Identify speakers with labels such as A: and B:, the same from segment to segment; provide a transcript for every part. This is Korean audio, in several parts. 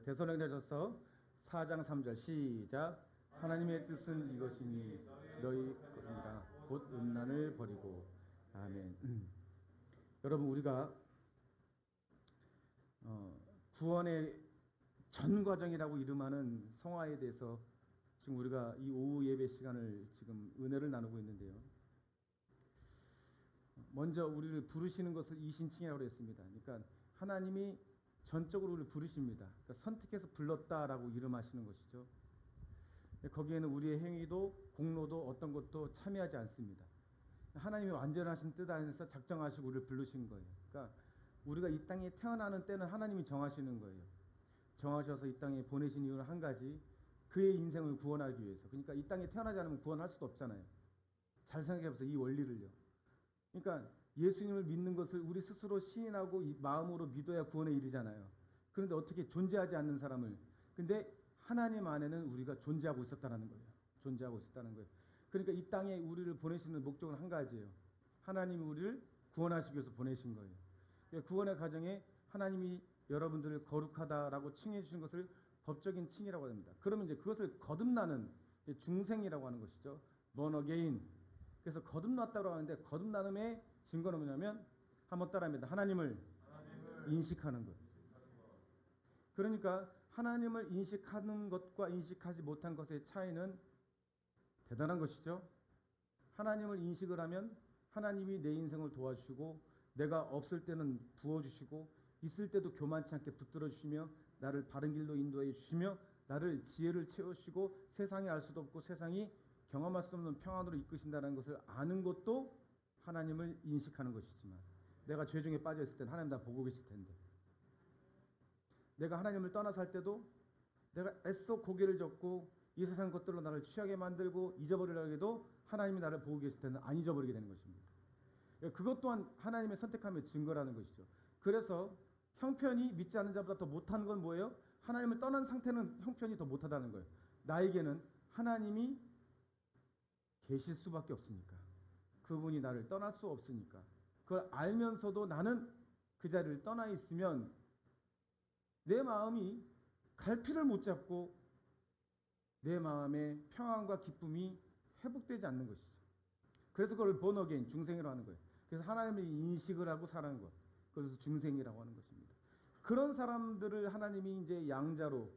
A: 데살로니가전서 4장 3절 시작. 하나님의 뜻은 이것이니 너희 거듭나 곧 음란을 버리고. 아멘. 여러분, 우리가 구원의 전 과정이라고 이름하는 성화에 대해서 지금 우리가 이 오후 예배 시간을 지금 은혜를 나누고 있는데요. 먼저 우리를 부르시는 것을 이신칭이라고 했습니다. 그러니까 하나님이 전적으로 우리를 부르십니다. 그러니까 선택해서 불렀다라고 이름하시는 것이죠. 거기에는 우리의 행위도 공로도 어떤 것도 참여하지 않습니다. 하나님이 완전하신 뜻 안에서 작정하시고 우리를 부르신 거예요. 그러니까 우리가 이 땅에 태어나는 때는 하나님이 정하시는 거예요. 정하셔서 이 땅에 보내신 이유는 한 가지, 그의 인생을 구원하기 위해서. 그러니까 이 땅에 태어나지 않으면 구원할 수도 없잖아요. 잘 생각해보세요, 이 원리를요. 그러니까 예수님을 믿는 것을 우리 스스로 시인하고 이 마음으로 믿어야 구원에 이르잖아요. 그런데 어떻게 존재하지 않는 사람을, 근데 하나님 안에는 우리가 존재하고 있었다는 거예요. 존재하고 있었다는 거예요. 그러니까 이 땅에 우리를 보내시는 목적은 한 가지예요. 하나님이 우리를 구원하시기 위해서 보내신 거예요. 구원의 과정에 하나님이 여러분들을 거룩하다라고 칭해 주신 것을 법적인 칭이라고 합니다. 그러면 이제 그것을 거듭나는 중생이라고 하는 것이죠. born again. 그래서 거듭났다고 하는데, 거듭남의 증거는 뭐냐면, 한번 따라합니다. 하나님을 인식하는 것. 그러니까 하나님을 인식하는 것과 인식하지 못한 것의 차이는 대단한 것이죠. 하나님을 인식을 하면 하나님이 내 인생을 도와주시고, 내가 없을 때는 부어주시고, 있을 때도 교만치 않게 붙들어 주시며, 나를 바른 길로 인도해 주시며, 나를 지혜를 채우시고, 세상이 알 수도 없고 세상이 경험할 수 없는 평안으로 이끄신다는 것을 아는 것도 하나님을 인식하는 것이지만, 내가 죄 중에 빠져 있을 때는 하나님 나 보고 계실 텐데, 내가 하나님을 떠나 살 때도 내가 애써 고개를 젓고 이 세상 것들로 나를 취하게 만들고 잊어버리려고 해도 하나님이 나를 보고 계실 때는 안 잊어버리게 되는 것입니다. 그것 또한 하나님의 선택함의 증거라는 것이죠. 그래서 형편이 믿지 않는 자보다 더 못한 건 뭐예요? 하나님을 떠난 상태는 형편이 더 못하다는 거예요. 나에게는 하나님이 계실 수밖에 없으니까, 그분이 나를 떠날 수 없으니까, 그걸 알면서도 나는 그 자리를 떠나 있으면 내 마음이 갈피를 못 잡고 내 마음의 평안과 기쁨이 회복되지 않는 것이죠. 그래서 그걸 born again, 중생이라고 하는 거예요. 그래서 하나님의 인식을 하고 사는 것, 그래서 중생이라고 하는 것입니다. 그런 사람들을 하나님이 이제 양자로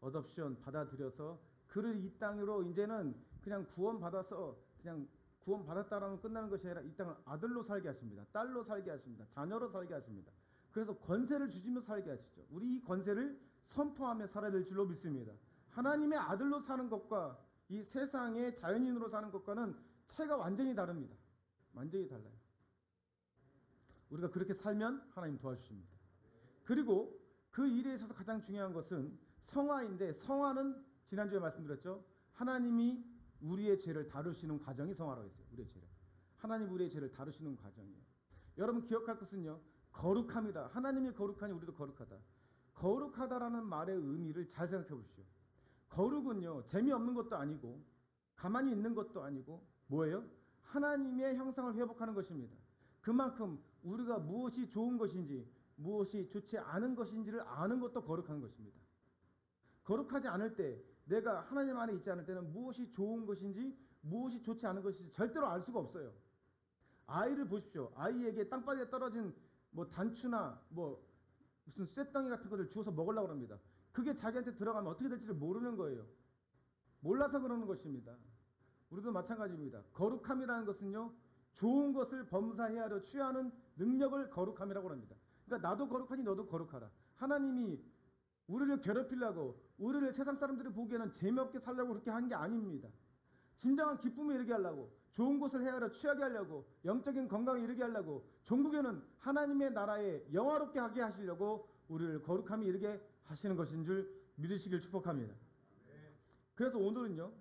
A: 어덥션 받아들여서 그를 이 땅으로 이제는 그냥 구원받아서 그냥 구원받았다라는 끝나는 것이 아니라 이 땅을 아들로 살게 하십니다. 딸로 살게 하십니다. 자녀로 살게 하십니다. 그래서 권세를 주시며 살게 하시죠. 우리 이 권세를 선포하며 살아야 될 줄로 믿습니다. 하나님의 아들로 사는 것과 이 세상의 자연인으로 사는 것과는 차이가 완전히 다릅니다. 완전히 달라요. 우리가 그렇게 살면 하나님 도와주십니다. 그리고 그 일에 있어서 가장 중요한 것은 성화인데, 성화는 지난주에 말씀드렸죠. 하나님이 우리의 죄를 다루시는 과정이 성화라고 했어요. 우리의 죄를. 하나님 우리의 죄를 다루시는 과정이에요. 여러분 기억할 것은요, 거룩함이다. 하나님이 거룩하니 우리도 거룩하다. 거룩하다라는 말의 의미를 잘 생각해 보십시오. 거룩은요, 재미없는 것도 아니고 가만히 있는 것도 아니고 뭐예요? 하나님의 형상을 회복하는 것입니다. 그만큼 우리가 무엇이 좋은 것인지 무엇이 좋지 않은 것인지를 아는 것도 거룩한 것입니다. 거룩하지 않을 때, 내가 하나님 안에 있지 않을 때는 무엇이 좋은 것인지 무엇이 좋지 않은 것인지 절대로 알 수가 없어요. 아이를 보십시오. 아이에게 땅바닥에 떨어진 뭐 단추나 뭐 무슨 쇳덩이 같은 것을 주워서 먹으려고 합니다. 그게 자기한테 들어가면 어떻게 될지를 모르는 거예요. 몰라서 그러는 것입니다. 우리도 마찬가지입니다. 거룩함이라는 것은요, 좋은 것을 범사해야 하려 취하는 능력을 거룩함이라고 합니다. 그러니까 나도 거룩하니 너도 거룩하라. 하나님이 우리를 괴롭히려고, 우리를 세상 사람들이 보기에는 재미없게 살려고 그렇게 한 게 아닙니다. 진정한 기쁨에 이르게 하려고, 좋은 것을 헤아려 취하게 하려고, 영적인 건강에 이르게 하려고, 종국에는 하나님의 나라에 영화롭게 하게 하시려고 우리를 거룩함에 이르게 하시는 것인 줄 믿으시길 축복합니다. 그래서 오늘은요,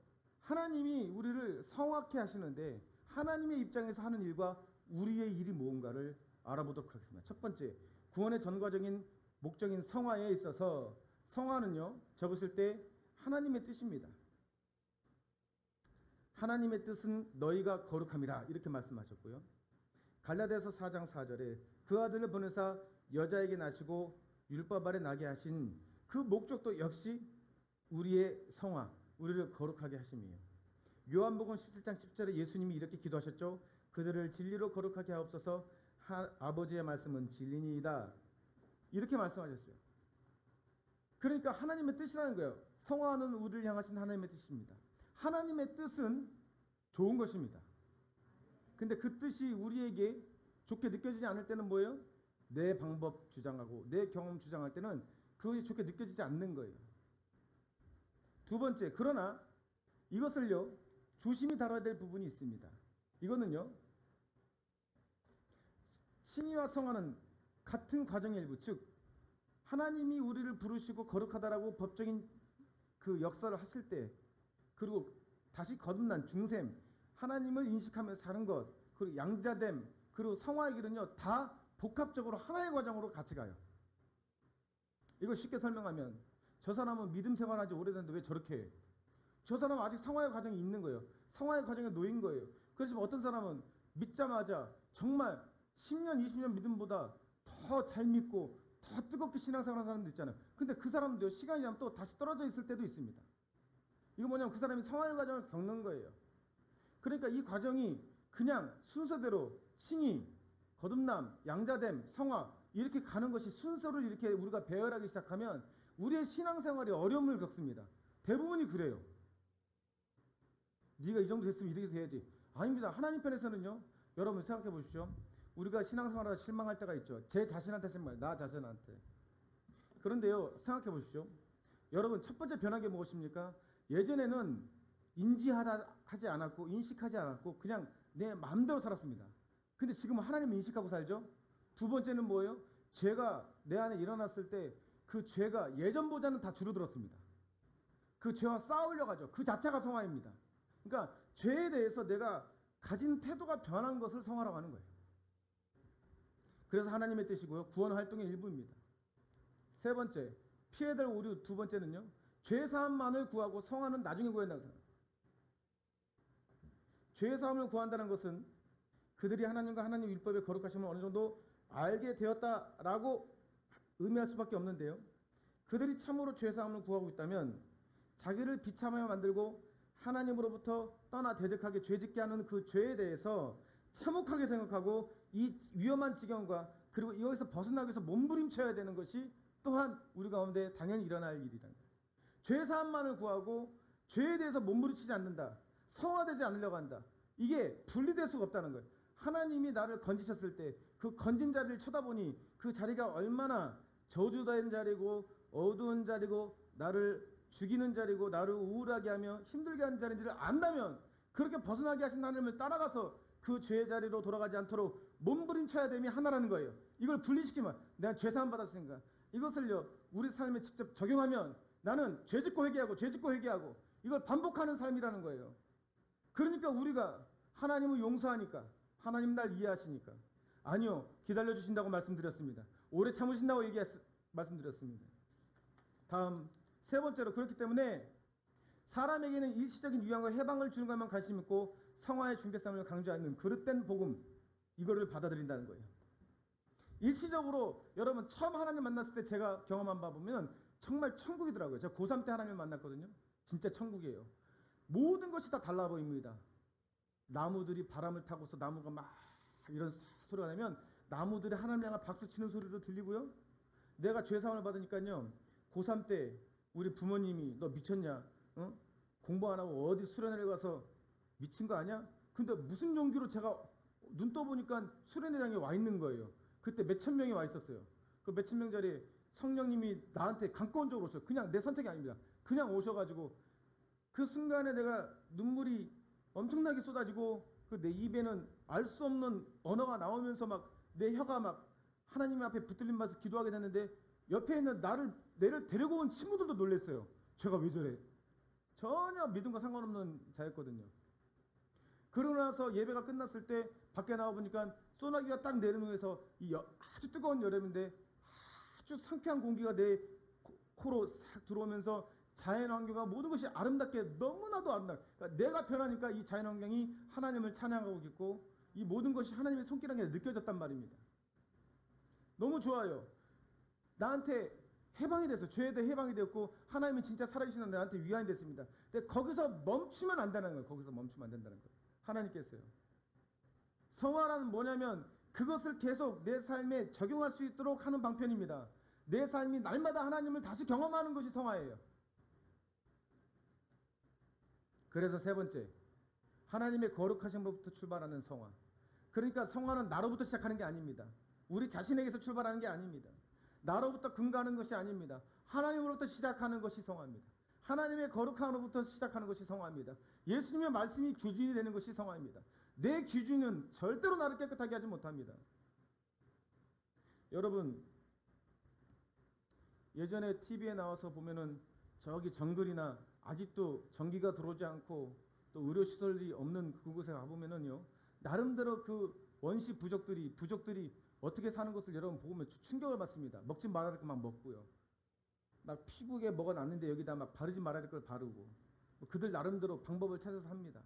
A: 하나님이 우리를 성화케 하시는데 하나님의 입장에서 하는 일과 우리의 일이 무언가를 알아보도록 하겠습니다. 첫 번째, 구원의 전과적인 목적인 성화에 있어서 성화는요, 적으실 때 하나님의 뜻입니다. 하나님의 뜻은 너희가 거룩함이라 이렇게 말씀하셨고요. 갈라디아서 4장 4절에 그 아들을 보내사 여자에게 낳으시고 율법 아래 나게 하신 그 목적도 역시 우리의 성화, 우리를 거룩하게 하심이에요. 요한복음 17장 10절에 예수님이 이렇게 기도하셨죠. 그들을 진리로 거룩하게 하옵소서. 아버지의 말씀은 진리니이다. 이렇게 말씀하셨어요. 그러니까 하나님의 뜻이라는 거예요. 성화는 우리를 향하신 하나님의 뜻입니다. 하나님의 뜻은 좋은 것입니다. 근데 그 뜻이 우리에게 좋게 느껴지지 않을 때는 뭐예요? 내 방법 주장하고 내 경험 주장할 때는 그것이 좋게 느껴지지 않는 거예요. 두 번째, 그러나 이것을요 조심히 다뤄야 될 부분이 있습니다. 이거는요 신의와 성화는 같은 과정의 일부, 즉 하나님이 우리를 부르시고 거룩하다라고 법적인 그 역사를 하실 때, 그리고 다시 거듭난 중샘, 하나님을 인식하며 사는 것, 그리고 양자됨, 그리고 성화의 길은요 다 복합적으로 하나의 과정으로 같이 가요. 이걸 쉽게 설명하면 저 사람은 믿음 생활하지 오래됐는데 왜 저렇게 해? 저 사람은 아직 성화의 과정이 있는 거예요. 성화의 과정에 놓인 거예요. 그래서 어떤 사람은 믿자마자 정말 10년, 20년 믿음보다 더 잘 믿고 더 뜨겁게 신앙생활하는 사람도 있잖아요. 근데 그 사람도 시간이 지나면 또 다시 떨어져 있을 때도 있습니다. 이거 뭐냐면 그 사람이 성화의 과정을 겪는 거예요. 그러니까 이 과정이 그냥 순서대로 싱이, 거듭남, 양자됨, 성화 이렇게 가는 것이 순서를 이렇게 우리가 배열하기 시작하면 우리의 신앙생활이 어려움을 겪습니다. 대부분이 그래요. 네가 이 정도 됐으면 이렇게 돼야지. 아닙니다. 하나님 편에서는요. 여러분 생각해 보십시오. 우리가 신앙생활하다 실망할 때가 있죠. 제 자신한테 실망해요. 나 자신한테. 그런데요. 생각해 보십시오. 여러분 첫 번째 변한 게 무엇입니까? 예전에는 인지하지 않았고 인식하지 않았고 그냥 내 마음대로 살았습니다. 근데 지금은 하나님을 인식하고 살죠. 두 번째는 뭐예요? 죄가 내 안에 일어났을 때 그 죄가 예전보다는 다 줄어들었습니다. 그 죄와 싸우려고 하죠. 그 자체가 성화입니다. 그러니까 죄에 대해서 내가 가진 태도가 변한 것을 성화라고 하는 거예요. 그래서 하나님의 뜻이고요. 구원 활동의 일부입니다. 세 번째, 피해야 될 오류 두 번째는요. 죄사함만을 구하고 성화는 나중에 구해야 한다고 생각합니다. 죄사함을 구한다는 것은 그들이 하나님과 하나님 율법의 거룩하심을 어느 정도 알게 되었다라고 의미할 수밖에 없는데요. 그들이 참으로 죄사함을 구하고 있다면 자기를 비참하게 만들고 하나님으로부터 떠나 대적하게 죄짓게 하는 그 죄에 대해서 참혹하게 생각하고 이 위험한 지경과 그리고 이것에서 벗어나기 위해서 몸부림쳐야 되는 것이 또한 우리 가운데 당연히 일어날 일이라는 거예요. 죄사함만을 구하고 죄에 대해서 몸부림치지 않는다. 성화되지 않으려고 한다. 이게 분리될 수가 없다는 거예요. 하나님이 나를 건지셨을 때 그 건진 자리를 쳐다보니 그 자리가 얼마나 저주된 자리고 어두운 자리고 나를 죽이는 자리고 나를 우울하게 하며 힘들게 하는 자리인지를 안다면 그렇게 벗어나게 하신 하나님을 따라가서 그 죄의 자리로 돌아가지 않도록 몸부림쳐야 됨이 하나라는 거예요. 이걸 분리시키면 내가 죄사함 받았으니까 이것을요 우리 삶에 직접 적용하면 나는 죄짓고 회개하고 죄짓고 회개하고 이걸 반복하는 삶이라는 거예요. 그러니까 우리가 하나님을 용서하니까 하나님 날 이해하시니까 아니요 기다려주신다고 말씀드렸습니다. 오래 참으신다고 말씀드렸습니다. 다음 세 번째로 그렇기 때문에 사람에게는 일시적인 유황과 해방을 주는 것만 관심 있고 성화의 중대성을 강조하는 그릇된 복음 이거를 받아들인다는 거예요. 일시적으로 여러분 처음 하나님 만났을 때 제가 경험한 바 보면 정말 천국이더라고요. 제가 고3 때 하나님을 만났거든요. 진짜 천국이에요. 모든 것이 다 달라 보입니다. 나무들이 바람을 타고서 나무가 막 이런 소리가 나면 나무들이 하나님 향해 박수 치는 소리도 들리고요. 내가 죄사함을 받으니까요. 고3 때 우리 부모님이 너 미쳤냐? 어? 공부 안 하고 어디 수련회를 가서 미친 거 아니야? 근데 무슨 용기로 제가 눈 떠보니까 수련회장에 와 있는 거예요. 그때 몇천 명이 와 있었어요. 그 몇천 명짜리 성령님이 나한테 강권적으로 오셨어요. 그냥 내 선택이 아닙니다. 그냥 오셔가지고 그 순간에 내가 눈물이 엄청나게 쏟아지고 그 내 입에는 알 수 없는 언어가 나오면서 막 내 혀가 막 하나님 앞에 붙들림 받아서 기도하게 됐는데 옆에 있는 내를 데리고 온 친구들도 놀랐어요. 제가 왜 저래? 전혀 믿음과 상관없는 자였거든요. 그러고 나서 예배가 끝났을 때 밖에 나와보니까 소나기가 딱 내리면서 아주 뜨거운 여름인데 아주 상쾌한 공기가 내 코로 싹 들어오면서 자연환경과 모든 것이 아름답게 너무나도 아름답게 그러니까 내가 변하니까 이 자연환경이 하나님을 찬양하고 있고 이 모든 것이 하나님의 손길한 게 느껴졌단 말입니다. 너무 좋아요. 나한테 해방이 됐어요. 죄에 대해 해방이 되었고 하나님이 진짜 살아계시는 나한테 위안이 됐습니다. 근데 거기서 멈추면 안 되는 거예요. 거기서 멈추면 안 된다는 거예요. 하나님께서요. 성화란 뭐냐면 그것을 계속 내 삶에 적용할 수 있도록 하는 방편입니다. 내 삶이 날마다 하나님을 다시 경험하는 것이 성화예요. 그래서 세 번째, 하나님의 거룩하심으로부터 출발하는 성화. 그러니까 성화는 나로부터 시작하는 게 아닙니다. 우리 자신에게서 출발하는 게 아닙니다. 나로부터 근거하는 것이 아닙니다. 하나님으로부터 시작하는 것이 성화입니다. 하나님의 거룩함으로부터 시작하는 것이 성화입니다. 예수님의 말씀이 기준이 되는 것이 성화입니다. 내 기준은 절대로 나를 깨끗하게 하지 못합니다. 여러분, 예전에 TV에 나와서 보면은 저기 정글이나 아직도 전기가 들어오지 않고 또 의료시설이 없는 그곳에 가보면은요, 나름대로 그 원시 부족들이 어떻게 사는 것을 여러분 보면 충격을 받습니다. 먹지 말아야 될 거 막 먹고요. 막 피부에 뭐가 났는데 여기다 막 바르지 말아야 될 걸 바르고, 그들 나름대로 방법을 찾아서 합니다.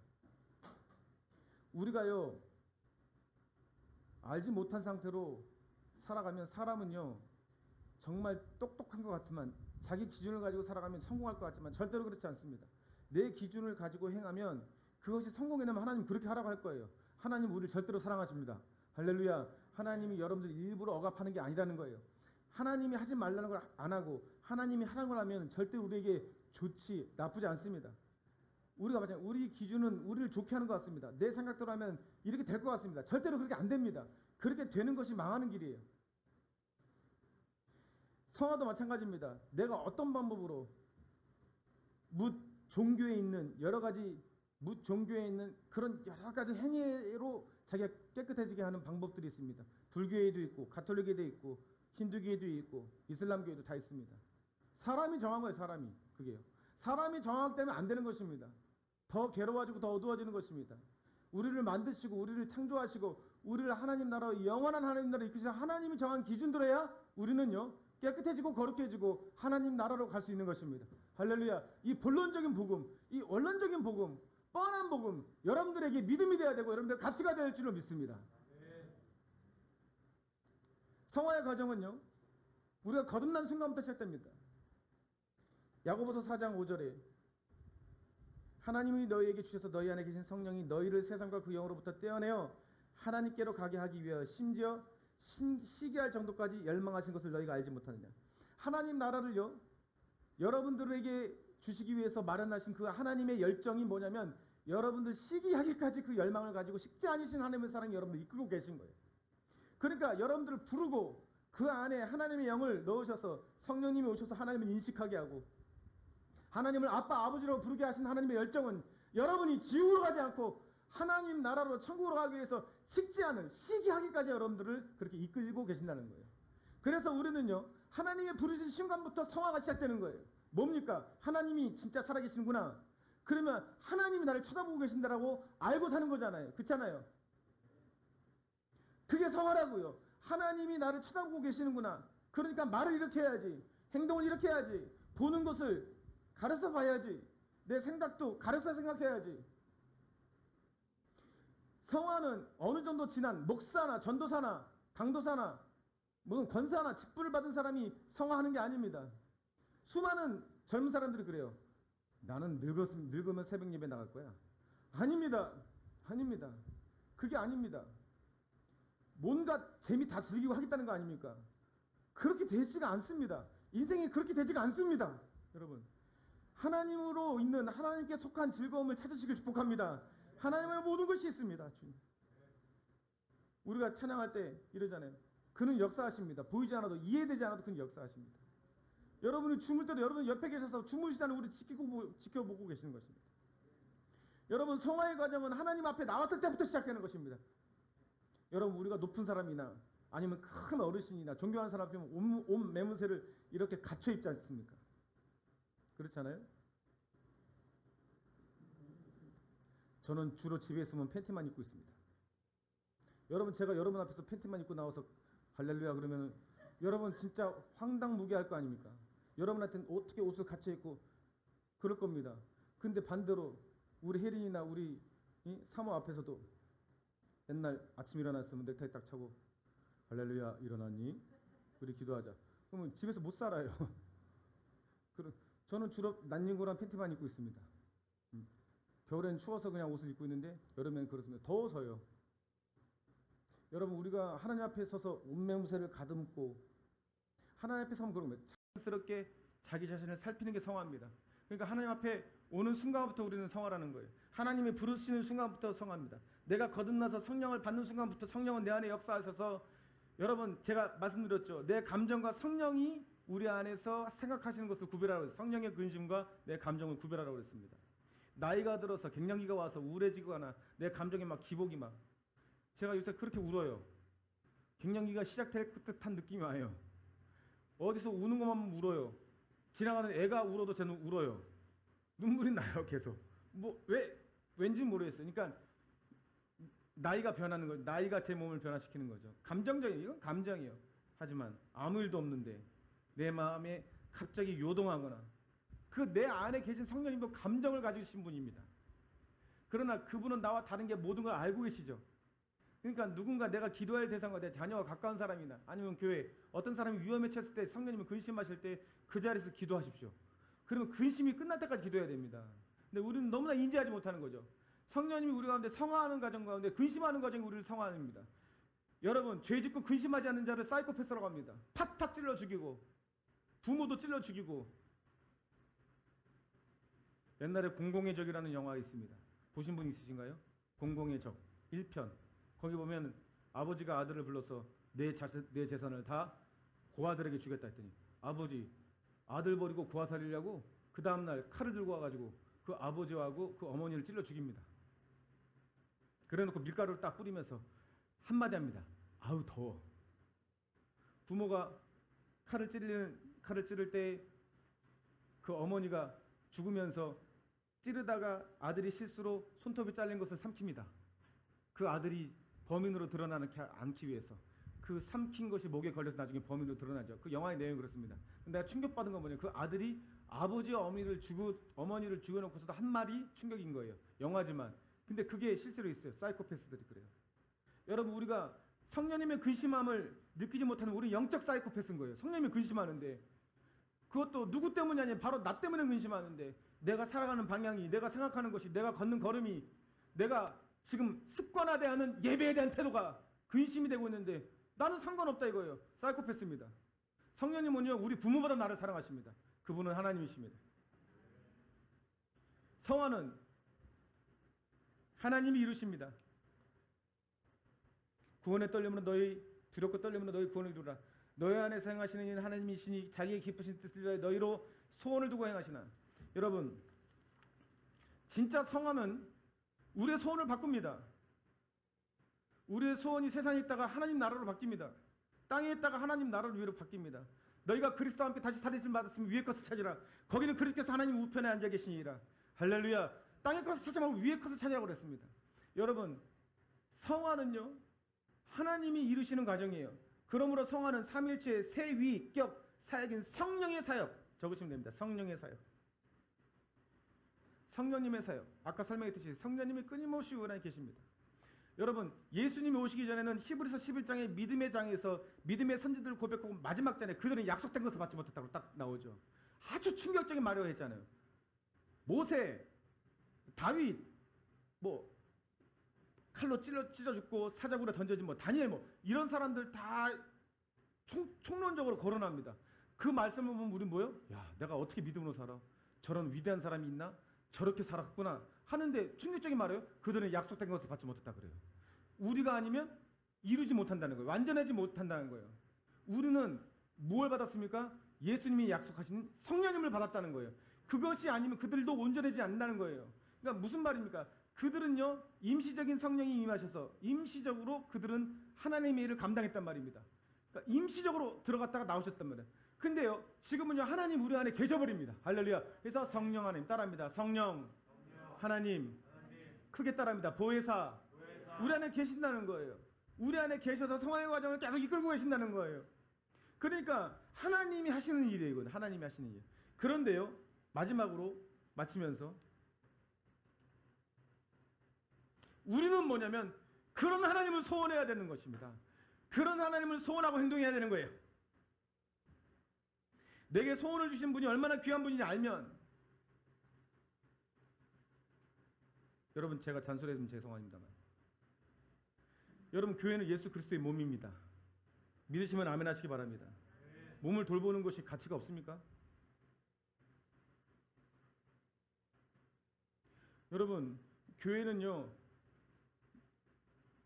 A: 우리가요, 알지 못한 상태로 살아가면 사람은요, 정말 똑똑한 것 같지만, 자기 기준을 가지고 살아가면 성공할 것 같지만 절대로 그렇지 않습니다. 내 기준을 가지고 행하면 그것이 성공이 되면 하나님 그렇게 하라고 할 거예요. 하나님 우리를 절대로 사랑하십니다. 할렐루야. 하나님이 여러분들 일부러 억압하는 게 아니라는 거예요. 하나님이 하지 말라는 걸 안 하고 하나님이 하는 걸 하면 절대 우리에게 좋지, 나쁘지 않습니다. 우리가 마찬가지로 우리 기준은 우리를 좋게 하는 것 같습니다. 내 생각대로 하면 이렇게 될 것 같습니다. 절대로 그렇게 안 됩니다. 그렇게 되는 것이 망하는 길이에요. 성화도 마찬가지입니다. 내가 어떤 방법으로 묻 종교에 있는 여러 가지 그런 여러 가지 행위로 자기가 깨끗해지게 하는 방법들이 있습니다. 불교에도 있고 가톨릭에도 있고 힌두교에도 있고 이슬람교에도 다 있습니다. 사람이 정한 거예요. 그게요. 사람이 정하기 때문에 안 되는 것입니다. 더 괴로워지고 더 어두워지는 것입니다. 우리를 만드시고 우리를 창조하시고 우리를 하나님 나라로 영원한 하나님 나라로 이끄시는 하나님이 정한 기준대로 해야 우리는요, 깨끗해지고 거룩해지고 하나님 나라로 갈 수 있는 것입니다. 할렐루야. 이 본론적인 복음, 이 원론적인 복음, 뻔한 복음, 여러분들에게 믿음이 되어야 되고 여러분들 가치가 될 줄로 믿습니다. 성화의 과정은요, 우리가 거듭난 순간부터 시작됩니다. 야고보서 4장 5절에 하나님이 너희에게 주셔서 너희 안에 계신 성령이 너희를 세상과 그 영으로부터 떼어내어 하나님께로 가게 하기 위하여 심지어 시기할 정도까지 열망하신 것을 너희가 알지 못하느냐. 하나님 나라를요, 여러분들에게 주시기 위해서 마련하신 그 하나님의 열정이 뭐냐면 여러분들 시기하기까지 그 열망을 가지고 식지 않으신 하나님의 사랑이 여러분들 이끌고 계신 거예요. 그러니까 여러분들을 부르고 그 안에 하나님의 영을 넣으셔서 성령님이 오셔서 하나님을 인식하게 하고 하나님을 아빠 아버지로 부르게 하신 하나님의 열정은 여러분이 지옥으로 가지 않고 하나님 나라로 천국으로 가기 위해서 식지 않은 시기하기까지 여러분들을 그렇게 이끌고 계신다는 거예요. 그래서 우리는요, 하나님의 부르신 순간부터 성화가 시작되는 거예요. 뭡니까? 하나님이 진짜 살아계시는구나. 그러면 하나님이 나를 쳐다보고 계신다라고 알고 사는 거잖아요. 그렇잖아요. 그게 성화라고요. 하나님이 나를 쳐다보고 계시는구나. 그러니까 말을 이렇게 해야지. 행동을 이렇게 해야지. 보는 것을 가려서 봐야지. 내 생각도 가려서 생각해야지. 성화는 어느 정도 지난 목사나 전도사나 강도사나 무슨 권사나 직분을 받은 사람이 성화하는 게 아닙니다. 수많은 젊은 사람들이 그래요. 나는 늙으면 새벽 예배 나갈 거야. 아닙니다. 아닙니다. 그게 아닙니다. 뭔가 재미 다 즐기고 하겠다는 거 아닙니까? 그렇게 되지가 않습니다. 인생이 그렇게 되지가 않습니다. 여러분, 하나님으로 있는 하나님께 속한 즐거움을 찾으시길 축복합니다. 하나님의 모든 것이 있습니다. 주님. 우리가 찬양할 때 이러잖아요. 그는 역사하십니다. 보이지 않아도 이해되지 않아도 그는 역사하십니다. 여러분이 주물 때도 여러분 옆에 계셔서 주무시다는 우리 지켜보고 계시는 것입니다. 여러분, 성화의 과정은 하나님 앞에 나왔을 때부터 시작되는 것입니다. 여러분, 우리가 높은 사람이나 아니면 큰 어르신이나 존경하는 사람 앞에 온 매무새를 이렇게 갖춰 입지 않습니까? 그렇잖아요? 저는 주로 집에 있으면 팬티만 입고 있습니다. 여러분, 제가 여러분 앞에서 팬티만 입고 나와서 할렐루야 그러면 여러분 진짜 황당무계할 거 아닙니까? 여러분한테는 어떻게 옷을 갖춰 입고 그럴 겁니다. 근데 반대로 우리 혜린이나 우리 사모 앞에서도 옛날 아침 일어났으면 넥타이 딱 차고 할렐루야 일어났니? 우리 기도하자. 그러면 집에서 못 살아요. 저는 주로 난닝구랑 팬티만 입고 있습니다. 겨울에는 추워서 그냥 옷을 입고 있는데 여름에는 그렇습니다. 더워서요. 여러분, 우리가 하나님 앞에 서서 옷매무새를 가듬고 하나님 앞에 서면 그런 거예요. 자연스럽게 자기 자신을 살피는 게 성화입니다. 그러니까 하나님 앞에 오는 순간부터 우리는 성화라는 거예요. 하나님이 부르시는 순간부터 성화입니다. 내가 거듭나서 성령을 받는 순간부터 성령은 내 안에 역사하셔서, 여러분 제가 말씀드렸죠. 내 감정과 성령이 우리 안에서 생각하시는 것을 구별하라고 했어요. 성령의 근심과 내 감정을 구별하라고 했습니다. 나이가 들어서 갱년기가 와서 우울해지거나 내 감정에 막 기복이 막, 제가 요새 그렇게 울어요. 갱년기가 시작될 듯한 느낌이 와요. 어디서 우는 것만 울어요. 지나가는 애가 울어도 저는 울어요. 눈물이 나요. 계속. 왠지 모르겠어요. 그러니까 나이가 변하는 거죠. 나이가 제 몸을 변화시키는 거죠. 감정적인, 이건 감정이에요. 하지만 아무 일도 없는데 내 마음에 갑자기 요동하거나, 그 내 안에 계신 성령님도 감정을 가지고 계신 분입니다. 그러나 그분은 나와 다른 게 모든 걸 알고 계시죠. 그러니까 누군가 내가 기도할 대상과 내 자녀와 가까운 사람이나 아니면 교회 어떤 사람이 위험에 처했을 때 성령님은 근심하실 때 그 자리에서 기도하십시오. 그러면 근심이 끝날 때까지 기도해야 됩니다. 근데 우리는 너무나 인지하지 못하는 거죠. 성령님이 우리 가운데 성화하는 과정 가운데 근심하는 과정이 우리를 성화합니다. 여러분, 죄 짓고 근심하지 않는 자를 사이코패스라고 합니다. 팍팍 찔러 죽이고 부모도 찔러 죽이고. 옛날에 공공의 적이라는 영화가 있습니다. 보신 분 있으신가요? 공공의 적 1편. 거기 보면 아버지가 아들을 불러서 내 재산을 다 고아들에게 주겠다 했더니 아버지 아들 버리고 고아 살리려고 그 다음날 칼을 들고 와가지고 그 아버지하고 그 어머니를 찔러 죽입니다. 그래놓고 밀가루를 딱 뿌리면서 한마디 합니다. 아우 더워. 부모가 칼을 찌를 때 그 어머니가 죽으면서 찌르다가 아들이 실수로 손톱이 잘린 것을 삼킵니다. 그 아들이 범인으로 드러나지 않기 위해서. 그 삼킨 것이 목에 걸려서 나중에 범인으로 드러나죠. 그 영화의 내용이 그렇습니다. 내가 충격받은 건 뭐냐면 그 아들이 아버지와 어머니를 죽여놓고서도 한 말이 충격인 거예요. 영화지만. 근데 그게 실제로 있어요. 사이코패스들이 그래요. 여러분, 우리가 성령님의 근심함을 느끼지 못하는 우리 영적 사이코패스인 거예요. 성령님이 근심하는데 그것도 누구 때문이 아니라 바로 나 때문에 근심하는데, 내가 살아가는 방향이, 내가 생각하는 것이, 내가 걷는 걸음이, 내가 지금 습관화되어하는 예배에 대한 태도가 근심이 되고 있는데 나는 상관없다 이거예요. 사이코패스입니다. 성령님은요, 우리 부모보다 나를 사랑하십니다. 그분은 하나님이십니다. 성화는 하나님이 이루십니다. 구원의 떨림으로 너희 두렵고 떨림으로 너희 구원을 이루라. 너희 안에서 행하시는 이는 하나님이시니 자기의 기쁘신 뜻을 위하여 너희로 소원을 두고 행하시나. 여러분, 진짜 성화는 우리의 소원을 바꿉니다. 우리의 소원이 세상에 있다가 하나님 나라로 바뀝니다. 땅에 있다가 하나님 나라를 위로 바뀝니다. 너희가 그리스도와 함께 다시 살리심 받았으면 위의 것을 찾으라. 거기는 그리스도께서 하나님 우편에 앉아 계시니라. 할렐루야. 땅의 것을 찾지 말고 위의 것을 찾으라고 그랬습니다. 여러분, 성화는요, 하나님이 이루시는 과정이에요. 그러므로 성화는 삼일체의 세위격 사역인 성령의 사역. 적으시면 됩니다. 성령의 사역. 성령님의 사역. 아까 설명했듯이 성령님이 끊임없이 우리 안에 계십니다. 여러분, 예수님이 오시기 전에는 히브리서 11장의 믿음의 장에서 믿음의 선지들을 고백하고 마지막 장에 그들은 약속된 것을 받지 못했다고 딱 나오죠. 아주 충격적인 말을 했잖아요. 모세, 다윗, 칼로 찔러 죽고 사자굴에 던져진 다니엘 이런 사람들 다 총론적으로 거론합니다. 그 말씀을 보면 우리는 뭐예요? 야, 내가 어떻게 믿음으로 살아? 저런 위대한 사람이 있나? 저렇게 살았구나 하는데 충격적인 말이에요. 그들은 약속된 것을 받지 못했다 그래요. 우리가 아니면 이루지 못한다는 거예요. 완전하지 못한다는 거예요. 우리는 무엇을 받았습니까? 예수님이 약속하신 성령님을 받았다는 거예요. 그것이 아니면 그들도 온전하지 않는다는 거예요. 그러니까 무슨 말입니까? 그들은요, 임시적인 성령이 임하셔서 임시적으로 그들은 하나님의 일을 감당했단 말입니다. 그러니까 임시적으로 들어갔다가 나오셨단 말이에요. 근데요, 지금은요, 하나님 우리 안에 계셔버립니다. 할렐루야. 그래서 성령 하나님 따라합니다. 성령, 하나님. 크게 따라합니다. 보혜사. 우리 안에 계신다는 거예요. 우리 안에 계셔서 성화의 과정을 계속 이끌고 계신다는 거예요. 그러니까 하나님이 하시는 일이에요. 이건 하나님이 하시는 일. 그런데요, 마지막으로 마치면서 우리는 뭐냐면 그런 하나님을 소원해야 되는 것입니다. 그런 하나님을 소원하고 행동해야 되는 거예요. 내게 소원을 주신 분이 얼마나 귀한 분인지 알면, 여러분 제가 잔소리해서 죄송합니다만, 여러분 교회는 예수 그리스도의 몸입니다. 믿으시면 아멘 하시기 바랍니다. 몸을 돌보는 것이 가치가 없습니까? 여러분 교회는요,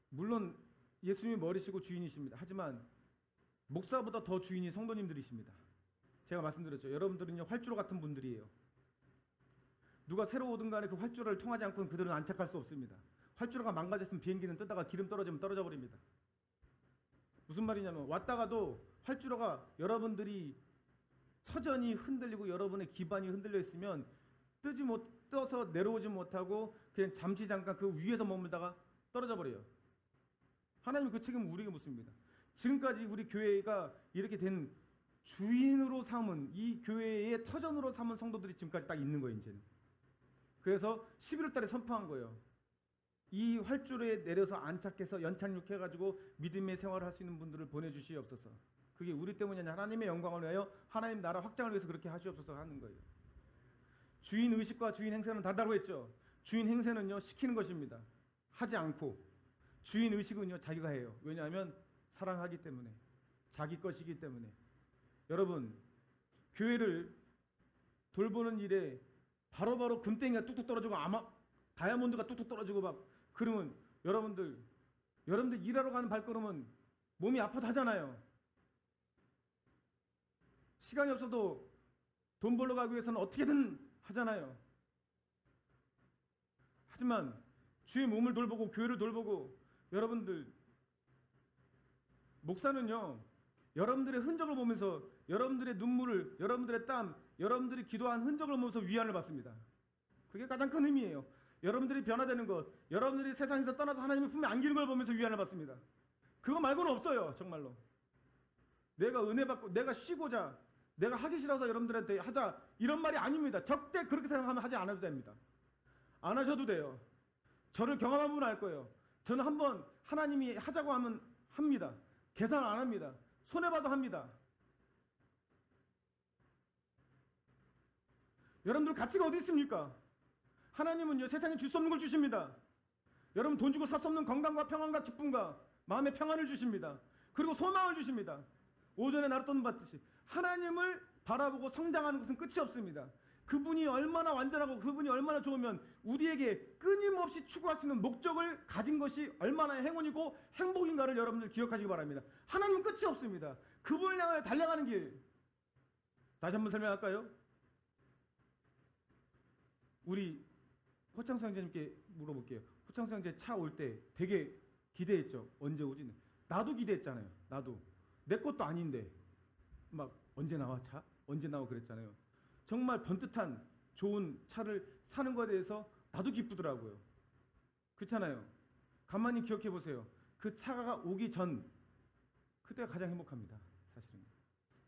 A: 물론 예수님이 머리시고 주인이십니다. 하지만 목사보다 더 주인이 성도님들이십니다. 제가 말씀드렸죠. 여러분들은요 활주로 같은 분들이에요. 누가 새로 오든 간에 그 활주로를 통하지 않고는 그들은 안착할 수 없습니다. 활주로가 망가졌으면 비행기는 뜨다가 기름 떨어지면 떨어져 버립니다. 무슨 말이냐면, 왔다가도 활주로가 여러분들이 터전이 흔들리고 여러분의 기반이 흔들려 있으면 떠서 내려오지 못하고 그냥 잠시 잠깐 그 위에서 머물다가 떨어져 버려요. 하나님은 그 책임을 우리에게 묻습니다. 지금까지 우리 교회가 이렇게 된 주인으로 삼은, 이 교회의 터전으로 삼은 성도들이 지금까지 딱 있는 거예요. 이제는. 그래서 11월 달에 선포한 거예요. 이 활주로에 내려서 안착해서 연착륙해가지고 믿음의 생활을 할 수 있는 분들을 보내주시옵소서. 그게 우리 때문이 아니라 하나님의 영광을 위하여, 하나님 나라 확장을 위해서 그렇게 하시옵소서 하는 거예요. 주인 의식과 주인 행세는 다르다고 했죠. 주인 행세는요 시키는 것입니다. 하지 않고, 주인 의식은요 자기가 해요. 왜냐하면 사랑하기 때문에, 자기 것이기 때문에. 여러분 교회를 돌보는 일에 바로바로 금땡이가 뚝뚝 떨어지고 다이아몬드가 뚝뚝 떨어지고 막 그러면 여러분들 일하러 가는 발걸음은 몸이 아파도 하잖아요. 시간이 없어도 돈 벌러 가기 위해서는 어떻게든 하잖아요. 하지만 주의 몸을 돌보고 교회를 돌보고, 여러분들 목사는요 여러분들의 흔적을 보면서, 여러분들의 눈물을, 여러분들의 땀, 여러분들이 기도한 흔적을 보면서 위안을 받습니다. 그게 가장 큰 의미예요. 여러분들이 변화되는 것, 여러분들이 세상에서 떠나서 하나님의 품에 안기는 걸 보면서 위안을 받습니다. 그거 말고는 없어요. 정말로. 내가 은혜 받고 내가 쉬고자, 내가 하기 싫어서 여러분들한테 하자, 이런 말이 아닙니다. 절대 그렇게 생각하면 하지 않아도 됩니다. 안 하셔도 돼요. 저를 경험한 분은 알 거예요. 저는 한번 하나님이 하자고 하면 합니다. 계산 안 합니다. 손해봐도 합니다. 여러분들 가치가 어디 있습니까? 하나님은요 세상에 줄 수 없는 걸 주십니다. 여러분 돈 주고 살 수 없는 건강과 평안과 기쁨과 마음의 평안을 주십니다. 그리고 소망을 주십니다. 오전에 나눴던 받듯이 하나님을 바라보고 성장하는 것은 끝이 없습니다. 그분이 얼마나 완전하고 그분이 얼마나 좋으면 우리에게 끊임없이 추구할 수 있는 목적을 가진 것이 얼마나 행운이고 행복인가를 여러분들 기억하시기 바랍니다. 하나님은 끝이 없습니다. 그분을 향하여 달려가는 길. 다시 한번 설명할까요? 우리 호창수 형제님께 물어볼게요. 호창수 형제 차 올 때 되게 기대했죠. 언제 오지? 나도 기대했잖아요. 나도. 내 것도 아닌데 막 언제 나와 차? 언제 나와 그랬잖아요. 정말 번듯한 좋은 차를 사는 것에 대해서 나도 기쁘더라고요. 그렇잖아요. 가만히 기억해 보세요. 그 차가 오기 전 그때가 가장 행복합니다. 사실은.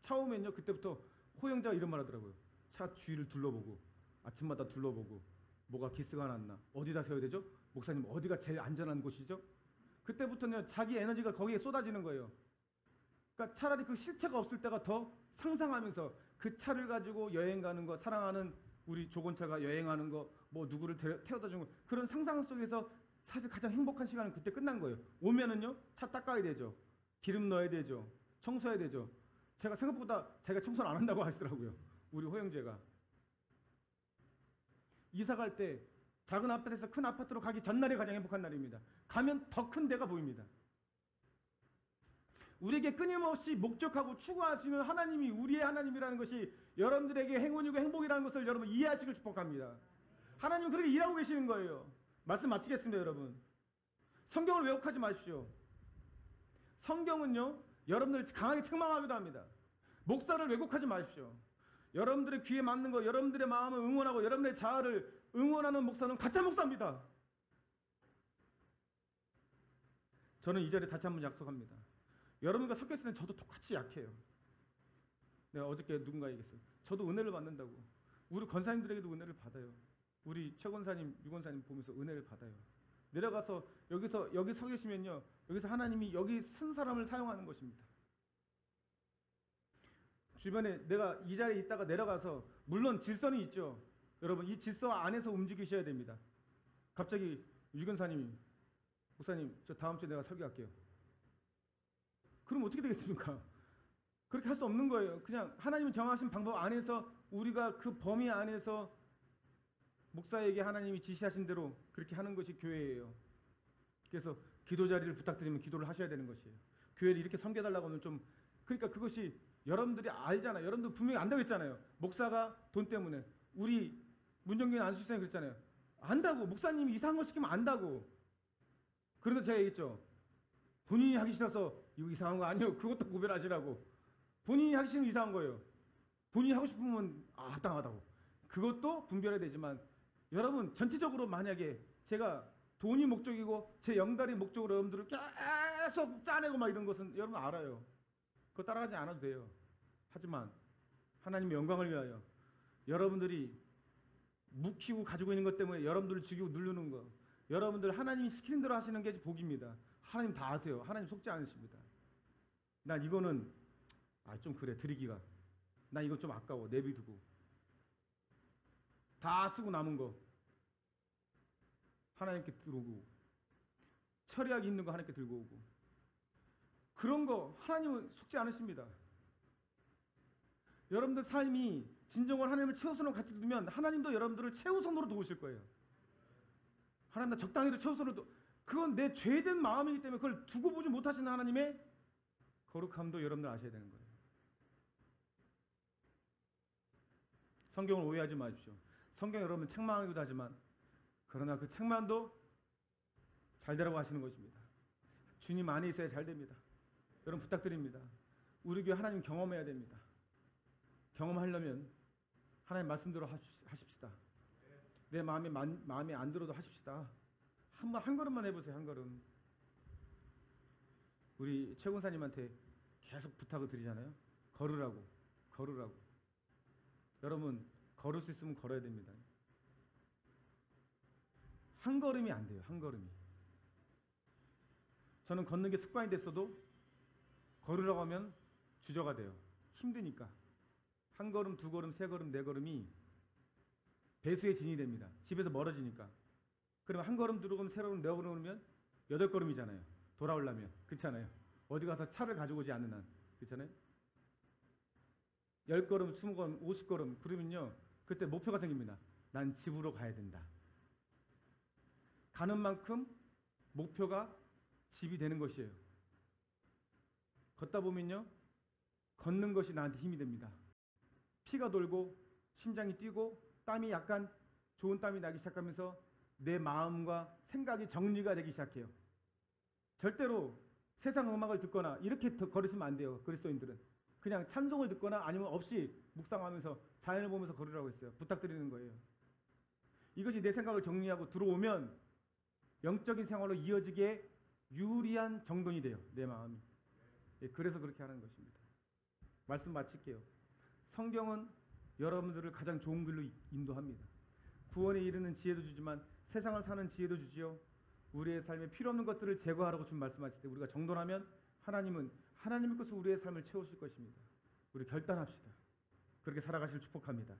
A: 차 오면요 그때부터 호영자가 이런 말 하더라고요. 차 주위를 둘러보고, 아침마다 둘러보고, 뭐가 기스가 났나, 어디다 세워야 되죠? 목사님 어디가 제일 안전한 곳이죠? 그때부터는 자기 에너지가 거기에 쏟아지는 거예요. 그러니까 차라리 그 실체가 없을 때가 더 상상하면서 그 차를 가지고 여행 가는 거, 사랑하는 우리 조건차가 여행하는 거, 뭐 누구를 태워다 주는 거, 그런 상상 속에서 사실 가장 행복한 시간은 그때 끝난 거예요. 오면은요 차 닦아야 되죠. 기름 넣어야 되죠. 청소해야 되죠. 제가 생각보다 자기가 청소를 안 한다고 하시더라고요. 우리 호영제가. 이사 갈 때 작은 아파트에서 큰 아파트로 가기 전날이 가장 행복한 날입니다. 가면 더 큰 데가 보입니다. 우리에게 끊임없이 목적하고 추구할 수 있는 하나님이 우리의 하나님이라는 것이 여러분들에게 행운이고 행복이라는 것을 여러분 이해하시길 축복합니다. 하나님은 그렇게 일하고 계시는 거예요. 말씀 마치겠습니다. 여러분 성경을 왜곡하지 마십시오. 성경은요 여러분들을 강하게 책망하기도 합니다. 목사를 왜곡하지 마십시오. 여러분들의 귀에 맞는 것, 여러분들의 마음을 응원하고 여러분의 자아를 응원하는 목사는 가짜 목사입니다. 저는 이 자리에 다시 한번 약속합니다. 여러분과 섞여 있을 때 저도 똑같이 약해요. 내가 어저께 누군가 얘기했어요. 저도 은혜를 받는다고. 우리 권사님들에게도 은혜를 받아요. 우리 최 권사님, 유 권사님 보면서 은혜를 받아요. 내려가서 여기 서 계시면요, 여기서 하나님이 여기 쓴 사람을 사용하는 것입니다. 주변에 내가 이 자리에 있다가 내려가서 물론 질서는 있죠. 여러분 이 질서 안에서 움직이셔야 됩니다. 갑자기 유견사님이 목사님 저 다음 주에 내가 설교할게요. 그럼 어떻게 되겠습니까? 그렇게 할 수 없는 거예요. 그냥 하나님이 정하신 방법 안에서 우리가 그 범위 안에서 목사에게 하나님이 지시하신 대로 그렇게 하는 것이 교회예요. 그래서 기도 자리를 부탁드리면 기도를 하셔야 되는 것이에요. 교회를 이렇게 섬겨달라고는 좀 그러니까 그것이 여러분들이 알잖아요. 여러분들 분명히 안다고 했잖아요. 목사가 돈 때문에 우리 문정균 안수집사님 그랬잖아요. 안다고 목사님이 이상한 거 시키면 안다고. 그래서 제가 얘기했죠. 본인이 하기 싫어서 이거 이상한 거 아니에요. 그것도 구별하시라고. 본인이 하기 싫으면 이상한 거예요. 본인이 하고 싶으면 합당하다고. 그것도 분별해야 되지만 여러분 전체적으로 만약에 제가 돈이 목적이고 제 영달이 목적으로 여러분들을 계속 짜내고 막 이런 것은 여러분 알아요. 그거 따라가지 않아도 돼요. 하지만 하나님의 영광을 위하여 여러분들이 묵히고 가지고 있는 것 때문에 여러분들을 죽이고 누르는 거 여러분들 하나님이 시키는 대로 하시는 게 복입니다. 하나님 다 아세요. 하나님 속지 않으십니다. 난 이거는 좀 그래 드리기가 난 이거 좀 아까워 내비두고 다 쓰고 남은 거 하나님께 들어오고 처리하기 힘든 거 하나님께 들고 오고 그런 거 하나님은 속지 않으십니다. 여러분들 삶이 진정으로 하나님을 최우선으로 같이 두면 하나님도 여러분들을 최우선으로 도우실 거예요. 하나님 나 적당히도 최우선으로 그건 내 죄된 마음이기 때문에 그걸 두고 보지 못하시는 하나님의 거룩함도 여러분들 아셔야 되는 거예요. 성경을 오해하지 마십시오. 성경 여러분 책망하기도 하지만 그러나 그 책망도 잘 되라고 하시는 것입니다. 주님 안에 있어야 잘 됩니다. 여러분 부탁드립니다. 우리 교회 하나님 경험해야 됩니다. 경험하려면 하나님 말씀대로 하십시다. 내 마음에 안 들어도 하십시다. 한 걸음만 해보세요. 한 걸음. 우리 최 권사님한테 계속 부탁을 드리잖아요. 걸으라고. 여러분 걸을 수 있으면 걸어야 됩니다. 한 걸음이 안 돼요. 한 걸음이. 저는 걷는 게 습관이 됐어도 걸으라고 하면 주저가 돼요. 힘드니까. 한 걸음, 두 걸음, 세 걸음, 네 걸음이 배수의 진이 됩니다. 집에서 멀어지니까. 그러면 한 걸음, 두 걸음, 세 걸음, 네 걸음이면 여덟 걸음이잖아요. 돌아오려면. 그렇잖아요. 어디 가서 차를 가지고 오지 않는 한. 그렇잖아요. 10걸음, 20걸음, 50걸음 그러면요. 그때 목표가 생깁니다. 난 집으로 가야 된다. 가는 만큼 목표가 집이 되는 것이에요. 걷다 보면요. 걷는 것이 나한테 힘이 됩니다. 피가 돌고 심장이 뛰고 땀이 약간 좋은 땀이 나기 시작하면서 내 마음과 생각이 정리가 되기 시작해요. 절대로 세상 음악을 듣거나 이렇게 걸으시면 안 돼요. 그리스도인들은. 그냥 찬송을 듣거나 아니면 없이 묵상하면서 자연을 보면서 걸으라고 했어요. 부탁드리는 거예요. 이것이 내 생각을 정리하고 들어오면 영적인 생활로 이어지기에 유리한 정돈이 돼요. 내 마음이. 그래서 그렇게 하는 것입니다. 말씀 마칠게요. 성경은 여러분들을 가장 좋은 길로 인도합니다. 구원에 이르는 지혜도 주지만 세상을 사는 지혜도 주지요. 우리의 삶에 필요 없는 것들을 제거하라고 준 말씀하실 때 우리가 정돈하면 하나님은 하나님의 것으로 우리의 삶을 채우실 것입니다. 우리 결단합시다. 그렇게 살아가실 축복합니다.